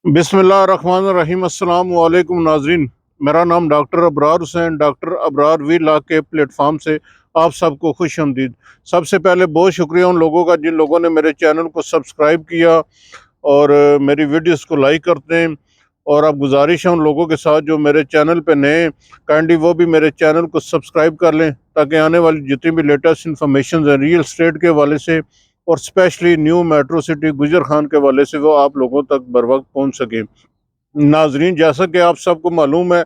बिस्मिल्लाहिर्रहमानिर्रहीम। अस्सलाम वालेकुम नाजरीन। मेरा नाम doctor Abrar Hussain, doctor Abrar V law के प्लेटफॉर्म से आप सबको खुश आमदीद। सबसे पहले बहुत शुक्रिया उन लोगों का जिन लोगों ने मेरे चैनल को सब्सक्राइब किया और मेरी वीडियोस को लाइक करते हैं। और अब गुजारिश है उन लोगों के साथ जो मेरे चैनल पे नए, काइंडली वो भी मेरे चैनल को सब्सक्राइब कर लें ताकि आने वाली जितनी भी लेटेस्ट इंफॉर्मेशन है रियल स्टेट के हवाले से और स्पेशली न्यू मेट्रो सिटी गुजर खान के हवाले से वो आप लोगों तक बर वक्त पहुँच सके। नाजरीन, जैसा कि आप सबको मालूम है,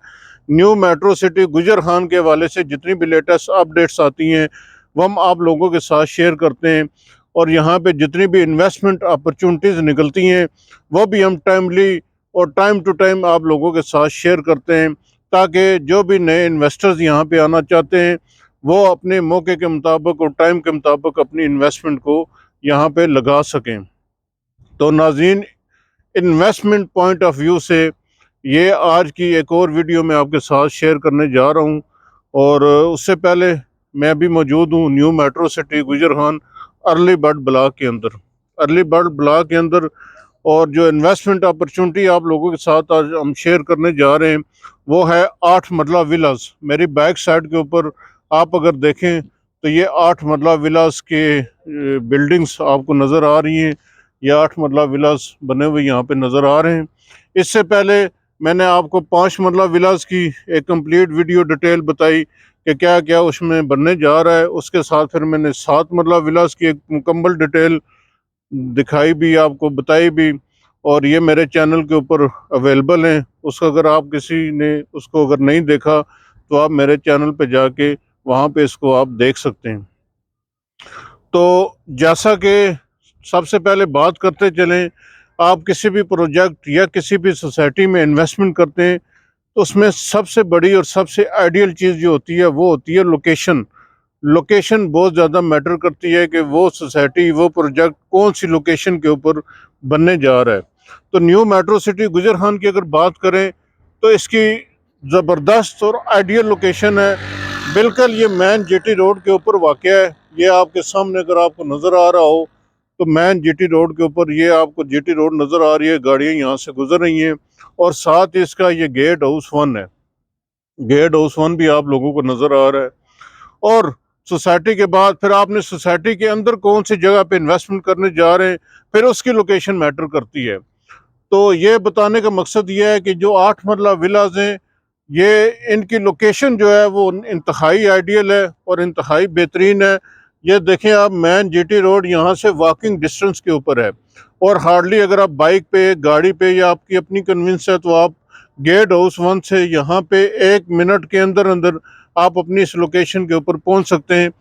न्यू मेट्रो सिटी गुजर खान के हवाले से जितनी भी लेटेस्ट अपडेट्स आती हैं वो हम आप लोगों के साथ शेयर करते हैं। और यहाँ पे जितनी भी इन्वेस्टमेंट अपॉर्चुनिटीज़ निकलती हैं वो भी हम टाइमली और टाइम टू टाइम आप लोगों के साथ शेयर करते हैं ताकि जो भी नए इन्वेस्टर्स यहाँ पे आना चाहते हैं वो अपने मौके के मुताबिक और टाइम के मुताबिक अपनी इन्वेस्टमेंट को यहाँ पे लगा सकें। तो नाज़रीन, इन्वेस्टमेंट पॉइंट ऑफ व्यू से ये आज की एक और वीडियो मैं आपके साथ शेयर करने जा रहा हूँ। और उससे पहले मैं भी मौजूद हूँ न्यू मेट्रो सिटी गुजर खान अर्ली बर्ड ब्लॉक के अंदर। अर्ली बर्ड ब्लॉक के अंदर और जो इन्वेस्टमेंट अपॉर्चुनिटी आप लोगों के साथ आज हम शेयर करने जा रहे हैं वो है 8 मरला विलास। मेरी बैक साइड के ऊपर आप अगर देखें तो ये 8 मरला विलास के बिल्डिंग्स आपको नज़र आ रही हैं। ये 8 मरला विलास बने हुए यहाँ पे नज़र आ रहे हैं। इससे पहले मैंने आपको 5 मरला विलास की एक कंप्लीट वीडियो डिटेल बताई कि क्या क्या उसमें बनने जा रहा है। उसके साथ फिर मैंने 7 मरला विलास की एक मुकम्मल डिटेल दिखाई भी, आपको बताई भी। और ये मेरे चैनल के ऊपर अवेलेबल हैं। उसका अगर आप किसी ने उसको अगर नहीं देखा तो आप मेरे चैनल पे जाके वहाँ पे इसको आप देख सकते हैं। तो जैसा कि सबसे पहले बात करते चलें, आप किसी भी प्रोजेक्ट या किसी भी सोसाइटी में इन्वेस्टमेंट करते हैं तो उसमें सबसे बड़ी और सबसे आइडियल चीज़ जो होती है वो होती है लोकेशन। लोकेशन बहुत ज़्यादा मैटर करती है कि वो सोसाइटी, वो प्रोजेक्ट कौन सी लोकेशन के ऊपर बनने जा रहा है। तो न्यू मेट्रो सिटी गुजर खान की अगर बात करें तो इसकी ज़बरदस्त और आइडियल लोकेशन है। बिल्कुल ये मैन जीटी रोड के ऊपर वाक़या है। ये आपके सामने अगर आपको नज़र आ रहा हो तो मैन जीटी रोड के ऊपर ये आपको जीटी रोड नज़र आ रही है, गाड़ियाँ यहाँ से गुजर रही हैं। और साथ ही इसका ये गेट हाउस 1 है। गेट हाउस 1 भी आप लोगों को नज़र आ रहा है। और सोसाइटी के बाद फिर आपने सोसाइटी के अंदर कौन सी जगह पे इन्वेस्टमेंट करने जा रहे हैं, फिर उसकी लोकेशन मैटर करती है। तो ये बताने का मकसद ये है कि जो 8 मरला विलाज हैं, ये इनकी लोकेशन जो है वो इंतहाई आइडियल है और इंतहाई बेहतरीन है। ये देखें आप, मैन जीटी रोड यहाँ से वॉकिंग डिस्टेंस के ऊपर है। और हार्डली अगर आप बाइक पे, गाड़ी पे या आपकी अपनी कन्वींस है तो आप गेट हाउस 1 से यहाँ पे 1 मिनट के अंदर अंदर आप अपनी इस लोकेशन के ऊपर पहुँच सकते हैं।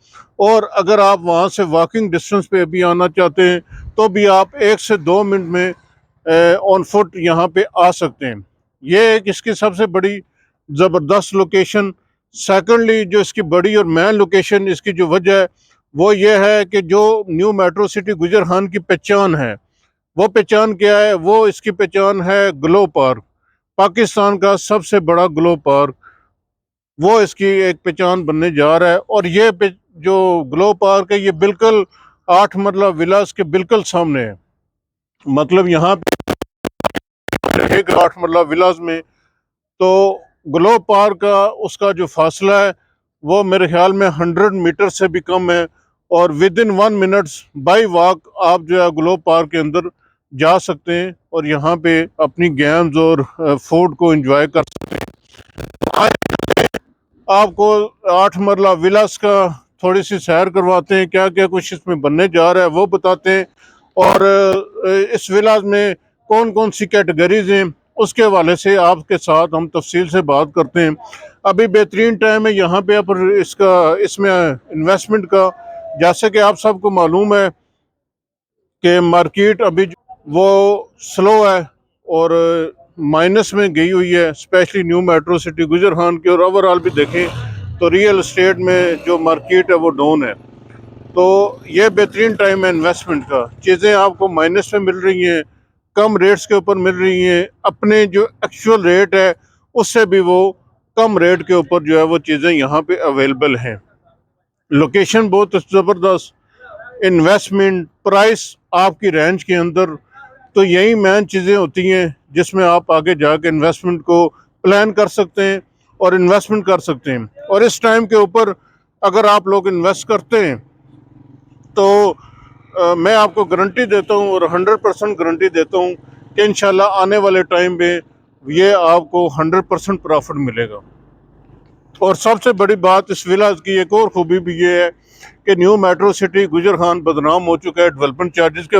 और अगर आप वहाँ से वॉकिंग डिस्टेंस पे भी आना चाहते हैं तो भी आप 1 से 2 मिनट में ऑन फुट यहाँ पे आ सकते हैं। ये एक इसकी सबसे बड़ी ज़बरदस्त लोकेशन। सेकंडली, जो इसकी बड़ी और मेन लोकेशन, इसकी जो वजह है वो ये है कि जो न्यू मेट्रो सिटी गुजर खान की पहचान है, वो पहचान क्या है? वो इसकी पहचान है ग्लो पार्क, पाकिस्तान का सबसे बड़ा ग्लो पार्क। वो इसकी एक पहचान बनने जा रहा है। और ये जो ग्लो पार्क है ये बिल्कुल 8 मरला विलास के बिल्कुल सामने है। मतलब यहाँ पे एक 8 मरला विलास में तो ग्लो पार्क का उसका जो फासला है वो मेरे ख्याल में 100 मीटर से भी कम है। और with in 1 minutes by walk आप जो है ग्लो पार्क के अंदर जा सकते हैं और यहाँ पे अपनी गेम्स और फूड को एंजॉय कर सकते हैं। आपको 8 मरला विलास का थोड़ी सी सैर करवाते हैं, क्या क्या कुछ इसमें बनने जा रहा है वो बताते हैं। और इस विलास में कौन कौन सी कैटेगरीज हैं उसके हवाले से आपके साथ हम तफसील से बात करते हैं। अभी बेहतरीन टाइम है यहाँ पे पर इसका, इसमें इन्वेस्टमेंट का। जैसे कि आप सबको मालूम है कि मार्केट अभी वो स्लो है और माइनस में गई हुई है, स्पेशली न्यू मेट्रो सिटी गुजर खान की। और ओवरऑल भी देखें तो रियल एस्टेट में जो मार्केट है वो डाउन है। तो ये बेहतरीन टाइम है इन्वेस्टमेंट का। चीज़ें आपको माइनस में मिल रही हैं, कम रेट्स के ऊपर मिल रही हैं। अपने जो एक्चुअल रेट है उससे भी वो कम रेट के ऊपर जो है वो चीज़ें यहाँ पे अवेलेबल हैं। लोकेशन बहुत ज़बरदस्त, इन्वेस्टमेंट प्राइस आपकी रेंज के अंदर। तो यही मेन चीज़ें होती हैं जिसमें आप आगे जाके इन्वेस्टमेंट को प्लान कर सकते हैं और इन्वेस्टमेंट कर सकते हैं। और इस टाइम के ऊपर अगर आप लोग इन्वेस्ट करते हैं तो मैं आपको गारंटी देता हूँ और 100% गारंटी देता हूँ कि इंशाल्लाह आने वाले टाइम में ये आपको 100% प्रॉफिट मिलेगा। और सबसे बड़ी बात इस विलाज की एक और खूबी भी ये है कि न्यू मेट्रो सिटी गुजर खान बदनाम हो चुका है डेवलपमेंट चार्जेस के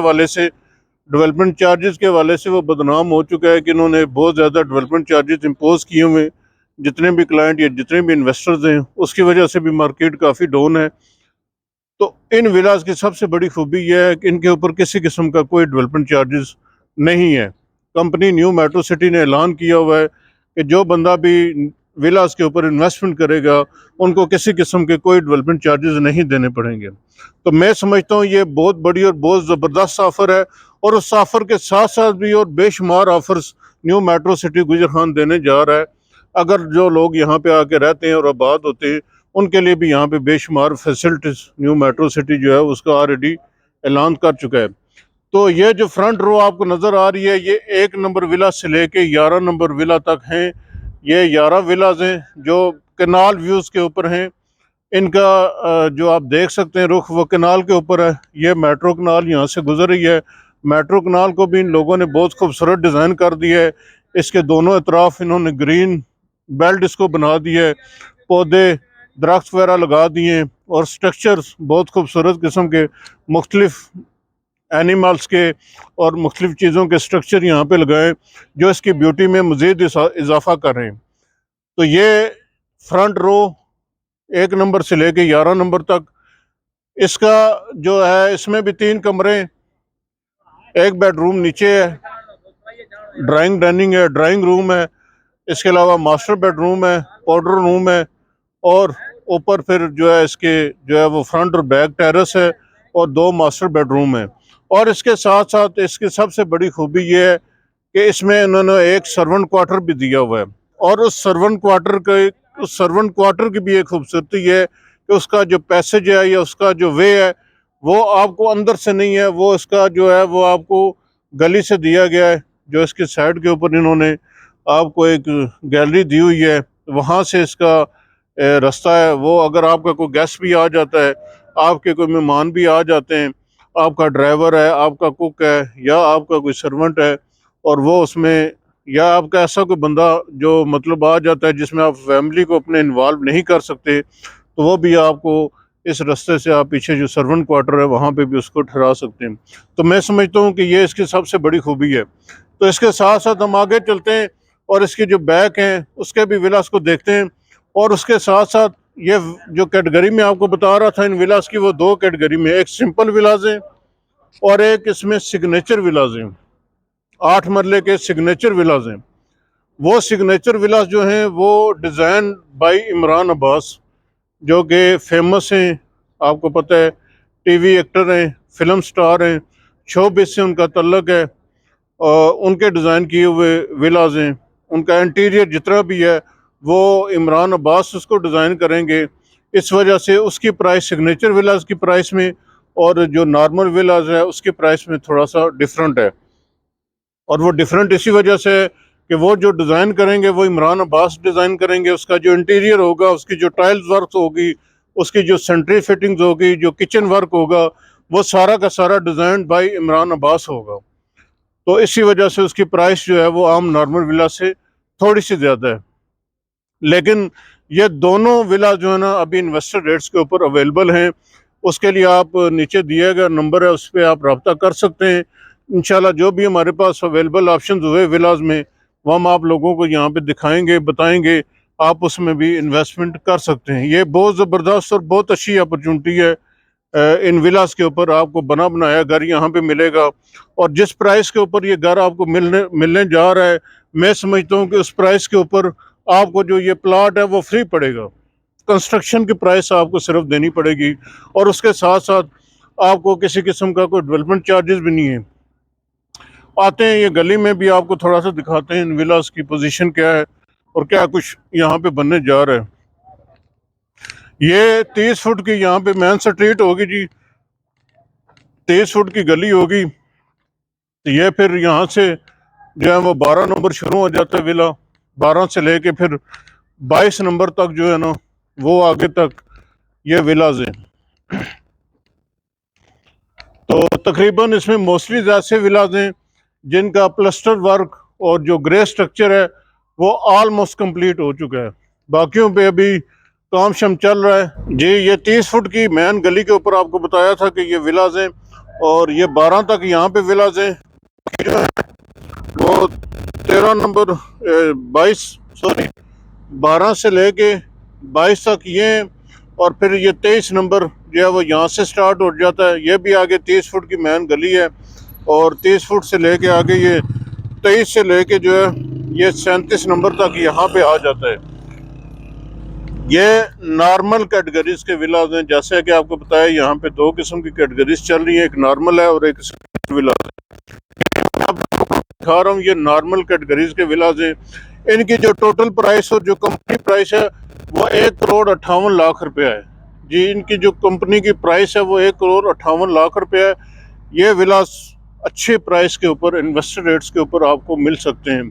हवाले से। वो बदनाम हो चुका है कि इन्होंने बहुत ज़्यादा डेवलपमेंट चार्जेस इम्पोज किए हुए हैं। जितने भी क्लाइंट या जितने भी इन्वेस्टर्स हैं उसकी वजह से भी मार्केट काफ़ी डाउन है। तो इन विलाज की सबसे बड़ी खूबी यह है कि इनके ऊपर किसी किस्म का कोई डेवलपमेंट चार्जेस नहीं है। कंपनी न्यू मेट्रो सिटी ने ऐलान किया हुआ है कि जो बंदा भी विलास के ऊपर इन्वेस्टमेंट करेगा उनको किसी किस्म के कोई डेवलपमेंट चार्जेस नहीं देने पड़ेंगे। तो मैं समझता हूँ ये बहुत बड़ी और बहुत ज़बरदस्त ऑफ़र है। और उस ऑफ़र के साथ साथ भी और बेशुमार ऑफ़र्स न्यू मेट्रो सिटी गुजर खान देने जा रहा है। अगर जो लोग यहाँ पे आके रहते हैं और आबाद होते हैं उनके लिए भी यहाँ पे बेशुमार फैसिलिटीज़ न्यू मेट्रो सिटी जो है उसका ऑलरेडी ऐलान कर चुका है। तो ये जो फ्रंट रो आपको नज़र आ रही है ये 1 नंबर विला से लेके 11 नंबर विला तक हैं। ये 11 विलाज हैं जो कनाल व्यूज़ के ऊपर हैं। इनका जो आप देख सकते हैं रुख वो कनाल के ऊपर है। ये मेट्रो कनाल यहाँ से गुजर रही है। मेट्रो कनाल को भी इन लोगों ने बहुत खूबसूरत डिज़ाइन कर दिया है। इसके दोनों अतराफ इन्होंने ग्रीन बेल्ट इसको बना दिया है, पौधे दरख्त वगैरह लगा दिए और स्ट्रक्चर्स बहुत खूबसूरत किस्म के मुख्तलिफ एनिमल्स के और मुख्तलिफ चीज़ों के स्ट्रक्चर यहाँ पे लगाए जो इसकी ब्यूटी में मज़ीद इजाफा कर रहे हैं। तो ये फ्रंट रो 1 नंबर से लेके 11 नंबर तक इसका जो है इसमें भी 3 कमरे, एक बेडरूम नीचे है, ड्राइंग डाइनिंग है, ड्राइंग रूम है, इसके अलावा मास्टर बेडरूम है, पाउडर रूम है और ऊपर फिर जो है इसके जो है वो फ्रंट और बैक टेरेस है और 2 मास्टर बेडरूम है। और इसके साथ साथ इसकी सबसे बड़ी खूबी ये है कि इसमें इन्होंने एक सर्वेंट क्वार्टर भी दिया हुआ है। और उस सर्वेंट क्वार्टर की भी एक खूबसूरती है कि उसका जो पैसेज है या उसका जो वे है वो आपको अंदर से नहीं है, वो इसका जो है वो आपको गली से दिया गया है। जो इसके साइड के ऊपर इन्होंने आपको एक गैलरी दी हुई है, वहाँ से इसका रास्ता है। वो अगर आपका कोई गेस्ट भी आ जाता है, आपके कोई मेहमान भी आ जाते हैं, आपका ड्राइवर है, आपका कुक है या आपका कोई सर्वेंट है और वो उसमें या आपका ऐसा कोई बंदा जो मतलब आ जाता है जिसमें आप फैमिली को अपने इन्वॉल्व नहीं कर सकते, तो वो भी आपको इस रास्ते से आप पीछे जो सर्वेंट क्वार्टर है वहाँ पे भी उसको ठहरा सकते हैं। तो मैं समझता हूँ कि ये इसकी सबसे बड़ी खूबी है। तो इसके साथ साथ हम आगे चलते हैं और इसकी जो बैक हैं उसके भी विलास को देखते हैं। और उसके साथ साथ ये जो कैटेगरी में आपको बता रहा था इन विलास की, वो 2 कैटेगरी में, एक सिंपल विलास है और एक इसमें सिग्नेचर विलास हैं। 8 मरले के सिग्नेचर विलास हैं। वो सिग्नेचर विलास जो हैं वो डिज़ाइन बाय इमरान अब्बास जो कि फेमस हैं, आपको पता है टीवी एक्टर हैं, फिल्म स्टार हैं, शोबिस से उनका तल्लक है और उनके डिज़ाइन किए हुए विलास हैं। उनका इंटीरियर जितना भी है वो इमरान अब्बास उसको डिज़ाइन करेंगे। इस वजह से उसकी प्राइस सिग्नेचर विलास की प्राइस में और जो नॉर्मल विलास है उसकी प्राइस में थोड़ा सा डिफरेंट है। और वो डिफरेंट इसी वजह से है कि वो जो डिज़ाइन करेंगे वो इमरान अब्बास डिज़ाइन करेंगे। उसका जो इंटीरियर होगा, उसकी जो टाइल्स वर्क होगी, उसकी जो सेंट्री फिटिंग्स होगी, जो किचन वर्क होगा, वो सारा का सारा डिज़ाइन बाय इमरान अब्बास होगा। तो इसी वजह से उसकी प्राइस जो है वो आम नॉर्मल विला से थोड़ी सी ज़्यादा है। लेकिन ये दोनों विला जो है ना अभी इन्वेस्टर रेट्स के ऊपर अवेलेबल हैं। उसके लिए आप नीचे दिया गया नंबर है उस पर आप रब्ता कर सकते हैं। इंशाल्लाह जो भी हमारे पास अवेलेबल ऑप्शन हुए विलाज में वो हम आप लोगों को यहाँ पे दिखाएंगे, बताएंगे, आप उसमें भी इन्वेस्टमेंट कर सकते हैं। ये बहुत ज़बरदस्त और बहुत अच्छी अपॉर्चुनिटी है। इन विलास के ऊपर आपको बना बनाया घर यहाँ पे मिलेगा और जिस प्राइस के ऊपर ये घर आपको मिलने मिलने जा रहा है, मैं समझता हूँ कि उस प्राइस के ऊपर आपको जो ये प्लाट है वो फ्री पड़ेगा। कंस्ट्रक्शन की प्राइस आपको सिर्फ देनी पड़ेगी और उसके साथ साथ आपको किसी किस्म का कोई डेवलपमेंट चार्जेस भी नहीं है। आते हैं ये गली में भी आपको थोड़ा सा दिखाते हैं इन विलास की पोजीशन क्या है और क्या कुछ यहाँ पे बनने जा रहा है। ये 30 फुट की यहाँ पे मेन स्ट्रीट होगी जी, 30 फुट की गली होगी। तो ये फिर यहाँ से जो है वो 12 नंबर शुरू हो जाता है विला, 12 से लेके फिर 22 नंबर तक जो है ना वो आगे तक ये विलाज हैं। तो तकरीबन इसमें मोस्टली ऐसे विलाज हैं जिनका प्लास्टर वर्क और जो ग्रे स्ट्रक्चर है वो ऑलमोस्ट कंप्लीट हो चुका है। बाकियों पे अभी काम शम चल रहा है जी। ये 30 फुट की मैन गली के ऊपर आपको बताया था कि ये विलाज हैं, और ये 12 तक यहाँ पे विलाज हैं। जो है वो 13 नंबर 22 सॉरी 12 से लेके 22 तक ये हैं, और फिर ये 23 नंबर जो है वो यहाँ से स्टार्ट हो जाता है। ये भी आगे 30 फुट की मैन गली है, और 30 फुट से लेके आगे ये 23 से लेके जो है ये 37 नंबर तक यहाँ पे आ जाता है। ये नॉर्मल कैटेगरीज के विलाज हैं। जैसे कि आपको बताया यहाँ पे दो किस्म की कैटेगरीज चल रही है, एक नॉर्मल है और एक विलाज है। मैं दिखा रहा हूँ ये नॉर्मल कैटेगरीज के विलाज हैं। इनकी जो टोटल प्राइस और जो कंपनी प्राइस है वो 1,58,00,000 रुपया है जी। इनकी जो कंपनी की प्राइस है वो 1,58,00,000 रुपया है। ये विलास अच्छे प्राइस के ऊपर, इन्वेस्टर रेट्स के ऊपर आपको मिल सकते हैं।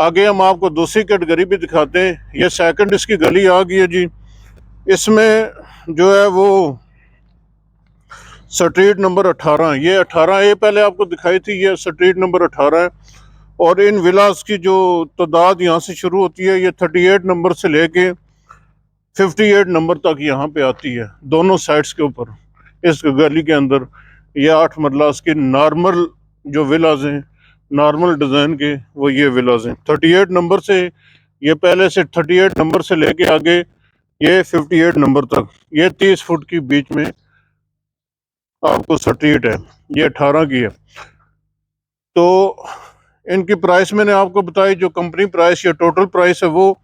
आगे हम आपको दूसरी कैटेगरी भी दिखाते हैं। ये सेकंड इसकी गली आ गई है जी। इसमें जो है वो स्ट्रीट नंबर 18, ये 18A पहले आपको दिखाई थी, ये स्ट्रीट नंबर 18 है। और इन विलास की जो तादाद यहाँ से शुरू होती है ये 38 नंबर से लेके 58 नंबर तक यहाँ पे आती है, दोनों साइड्स के ऊपर। इस गली के अंदर ये 8 मरलास के नॉर्मल जो विलाज हैं, नॉर्मल डिज़ाइन के, वो ये विलाज हैं। 38 नंबर से ये पहले से 38 नंबर से लेके आगे ये 58 नंबर तक, ये 30 फुट की बीच में आपको स्ट्रीट है। ये 18 की है। तो इनकी प्राइस मैंने आपको बताई, जो कंपनी प्राइस या टोटल प्राइस है वो,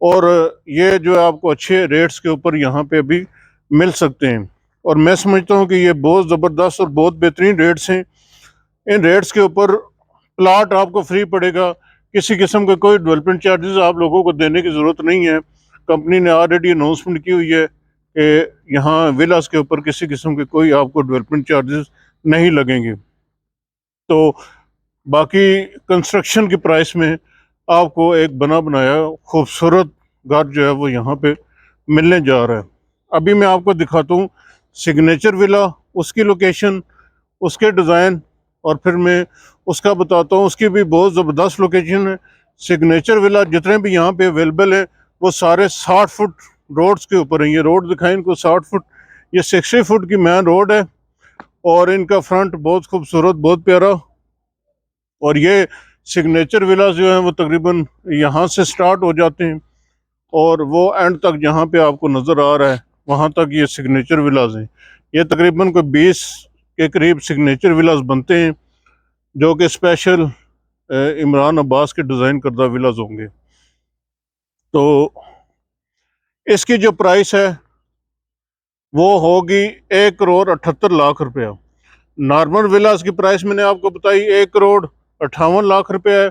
और ये जो है आपको अच्छे रेट्स के ऊपर यहाँ पे भी मिल सकते हैं। और मैं समझता हूँ कि ये बहुत ज़बरदस्त और बहुत बेहतरीन रेट्स हैं। इन रेट्स के ऊपर प्लाट आपको फ्री पड़ेगा, किसी किस्म के कोई डेवलपमेंट चार्जेस आप लोगों को देने की ज़रूरत नहीं है। कंपनी ने ऑलरेडी अनाउंसमेंट की हुई है कि यहाँ विलास के ऊपर किसी किस्म के कोई आपको डेवलपमेंट चार्जेस नहीं लगेंगे। तो बाकी कंस्ट्रक्शन की प्राइस में आपको एक बना बनाया खूबसूरत घर जो है वो यहाँ पे मिलने जा रहा है। अभी मैं आपको दिखाता हूँ सिग्नेचर विला, उसकी लोकेशन, उसके डिज़ाइन, और फिर मैं उसका बताता हूँ। उसकी भी बहुत ज़बरदस्त लोकेशन है। सिग्नेचर विला जितने भी यहाँ पे अवेलेबल हैं वो सारे 60 फुट रोड्स के ऊपर हैं। ये रोड दिखाएं इनको 60 फुट, ये 60 फुट की मेन रोड है, और इनका फ्रंट बहुत खूबसूरत, बहुत प्यारा। और ये सिग्नेचर विलास जो है वो तकरीबन यहाँ से स्टार्ट हो जाते हैं, और वो एंड तक जहाँ पे आपको नज़र आ रहा है वहाँ तक ये सिग्नेचर विलास हैं। ये तकरीबन कोई 20 के करीब सिग्नेचर विलास बनते हैं, जो कि स्पेशल इमरान अब्बास के डिज़ाइन करदा विलास होंगे। तो इसकी जो प्राइस है वो होगी 1,78,00,000 रुपया। नॉर्मल विलास की प्राइस मैंने आपको बताई 1,58,00,000 रुपया है,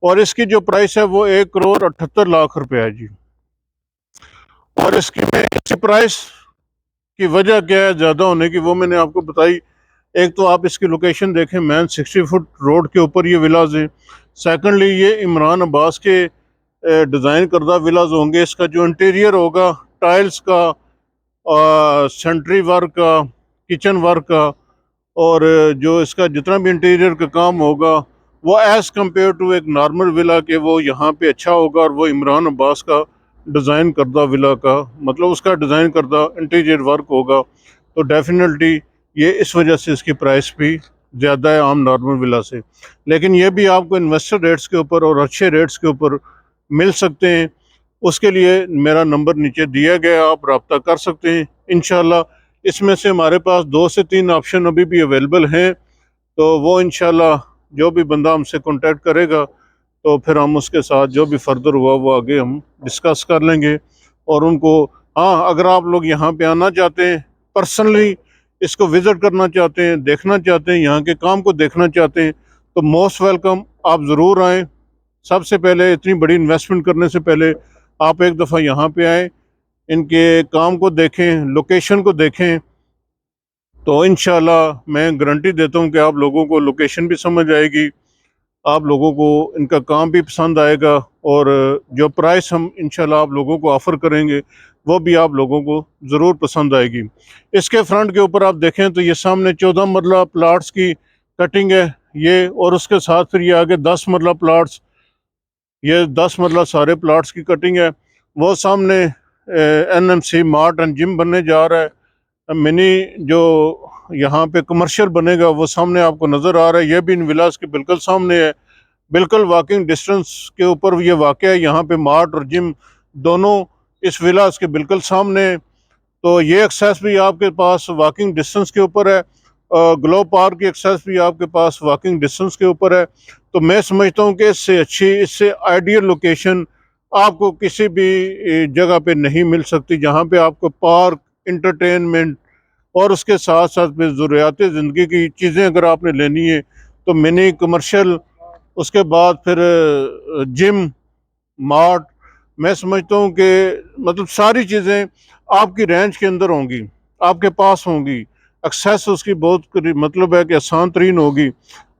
और इसकी जो प्राइस है वो 1,78,00,000 रुपया है जी। और इसकी प्राइस की वजह क्या है ज़्यादा होने की, वो मैंने आपको बताई। एक तो आप इसकी लोकेशन देखें, मैन 60 फुट रोड के ऊपर ये विलाज हैं। सेकंडली ये इमरान अब्बास के डिज़ाइन करदा विलाज होंगे। इसका जो इंटीरियर होगा, टाइल्स का, सेंट्री वर्क का, किचन वर्क का, और जो इसका जितना भी इंटीरियर का काम होगा वो एज़ कम्पेयर टू एक नॉर्मल विला के वो यहाँ पे अच्छा होगा। और वो इमरान अब्बास का डिज़ाइन करदा विला का मतलब उसका डिज़ाइन करदा इंटीरियर वर्क होगा। तो डेफिनेटली ये इस वजह से इसकी प्राइस भी ज़्यादा है आम नॉर्मल विला से। लेकिन ये भी आपको इन्वेस्टर रेट्स के ऊपर और अच्छे रेट्स के ऊपर मिल सकते हैं। उसके लिए मेरा नंबर नीचे दिया गया, आप रब्ता कर सकते हैं इंशाल्लाह। इसमें से हमारे पास 2 से 3 ऑप्शन अभी भी अवेलेबल हैं, तो वो इंशाल्लाह जो भी बंदा हमसे कांटेक्ट करेगा तो फिर हम उसके साथ जो भी फर्दर हुआ वो आगे हम डिस्कस कर लेंगे। और उनको, हाँ, अगर आप लोग यहाँ पे आना चाहते हैं, पर्सनली इसको विज़िट करना चाहते हैं, देखना चाहते हैं, यहाँ के काम को देखना चाहते हैं, तो मोस्ट वेलकम, आप ज़रूर आएँ। सबसे पहले इतनी बड़ी इन्वेस्टमेंट करने से पहले आप एक दफ़ा यहाँ पे आएँ, इनके काम को देखें, लोकेशन को देखें, तो इंशाल्लाह मैं गारंटी देता हूँ कि आप लोगों को लोकेशन भी समझ आएगी, आप लोगों को इनका काम भी पसंद आएगा, और जो प्राइस हम इंशाल्लाह आप लोगों को ऑफ़र करेंगे वो भी आप लोगों को ज़रूर पसंद आएगी। इसके फ्रंट के ऊपर आप देखें तो ये सामने 14 मरला प्लाट्स की कटिंग है ये, और उसके साथ फिर ये आगे 10 मरला प्लाट्स, ये 10 मरला सारे प्लाट्स की कटिंग है। वो सामने एनएमसी मार्ट एंड जिम बनने जा रहा है। मिनी जो यहाँ पे कमर्शियल बनेगा वो सामने आपको नज़र आ रहा है, ये भी इन विलास के बिल्कुल सामने है, बिल्कुल वॉकिंग डिस्टेंस के ऊपर ये वाक़ है। यहाँ पे मार्ट और जिम दोनों इस विलास के बिल्कुल सामने है। तो ये एक्सेस भी आपके पास वॉकिंग डिस्टेंस के ऊपर है, ग्लो पार्क की एक्सेस भी आपके पास वॉकिंग डिस्टेंस के ऊपर है। तो मैं समझता हूँ कि इससे अच्छी, इससे आइडियल लोकेशन आपको किसी भी जगह पे नहीं मिल सकती, जहाँ पे आपको पार्क, इंटरटेनमेंट और उसके साथ साथ फिर ज़रूरियात ज़िंदगी की चीज़ें अगर आपने लेनी है तो मिनी कमर्शियल, उसके बाद फिर जिम, मार्ट, मैं समझता हूँ कि मतलब सारी चीज़ें आपकी रेंज के अंदर होंगी, आपके पास होंगी। एक्सेस उसकी बहुत मतलब है कि आसान तरीन होगी।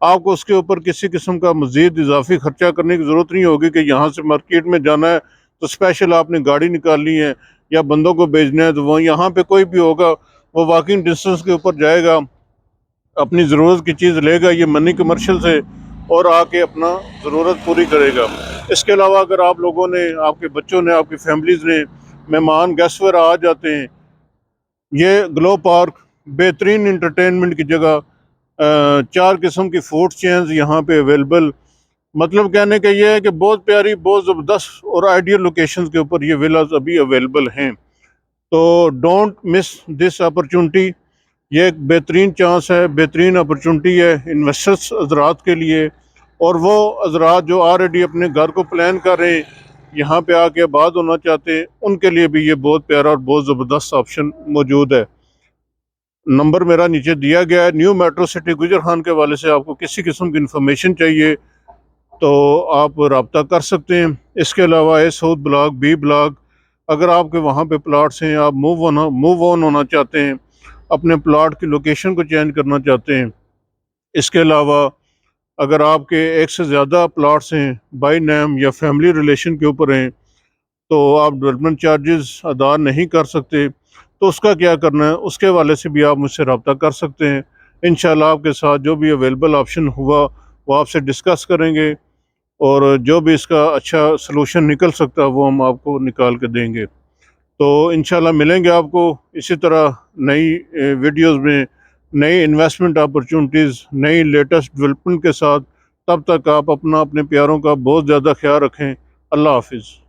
आपको उसके ऊपर किसी किस्म का मज़ीद इजाफी खर्चा करने की ज़रूरत नहीं होगी कि यहाँ से मार्केट में जाना है तो स्पेशल आपने गाड़ी निकालनी है या बंदों को भेजना है, तो वो यहाँ पे कोई भी होगा वो वॉकिंग डिस्टेंस के ऊपर जाएगा, अपनी ज़रूरत की चीज़ लेगा ये मनी कमर्शियल से, और आके अपना ज़रूरत पूरी करेगा। इसके अलावा अगर आप लोगों ने, आपके बच्चों ने, आपकी फैमिलीज़ ने, मेहमान गेस्ट वगैरह आ जाते हैं, ये ग्लो पार्क बेहतरीन इंटरटेनमेंट की जगह, 4 किस्म की फूड चेन्स यहाँ पे अवेलेबल, मतलब कहने का ये है कि बहुत प्यारी, बहुत ज़बरदस्त और आइडियल लोकेशंस के ऊपर ये विलास अभी अवेलेबल हैं। तो डोंट मिस दिस अपॉर्चुनिटी। ये एक बेहतरीन चांस है, बेहतरीन अपॉर्चुनिटी है इन्वेस्टर्स हजरात के लिए, और वो हजरात जो ऑलरेडी अपने घर को प्लान कर रहे हैं, यहाँ पे आके आबाद होना चाहते हैं, उनके लिए भी ये बहुत प्यारा और बहुत ज़बरदस्त ऑप्शन मौजूद है। नंबर मेरा नीचे दिया गया है। न्यू मेट्रो सिटी गुजर खान के हवाले से आपको किसी किस्म की इंफॉर्मेशन चाहिए तो आप रब्ता कर सकते हैं। इसके अलावा ए साउथ ब्लॉक, बी ब्लॉक, अगर आपके वहाँ पे प्लाट्स हैं, आप मूव ऑन होना चाहते हैं, अपने प्लाट की लोकेशन को चेंज करना चाहते हैं। इसके अलावा अगर आपके एक से ज़्यादा प्लाट्स हैं, बाई नेम या फैमिली रिलेशन के ऊपर हैं, तो आप डेवलपमेंट चार्जेस अदा नहीं कर सकते, तो उसका क्या करना है, उसके हवाले से भी आप मुझसे रब्ता कर सकते हैं। इंशाल्लाह आपके साथ जो भी अवेलेबल ऑप्शन हुआ वो आपसे डिस्कस करेंगे, और जो भी इसका अच्छा सलूशन निकल सकता है वो हम आपको निकाल के देंगे। तो इंशाल्लाह मिलेंगे आपको इसी तरह नई वीडियोस में, नई इन्वेस्टमेंट अपॉर्चुनिटीज़, नई लेटेस्ट डेवलपमेंट के साथ। तब तक आप अपना, अपने प्यारों का बहुत ज़्यादा ख्याल रखें। अल्लाह हाफिज़।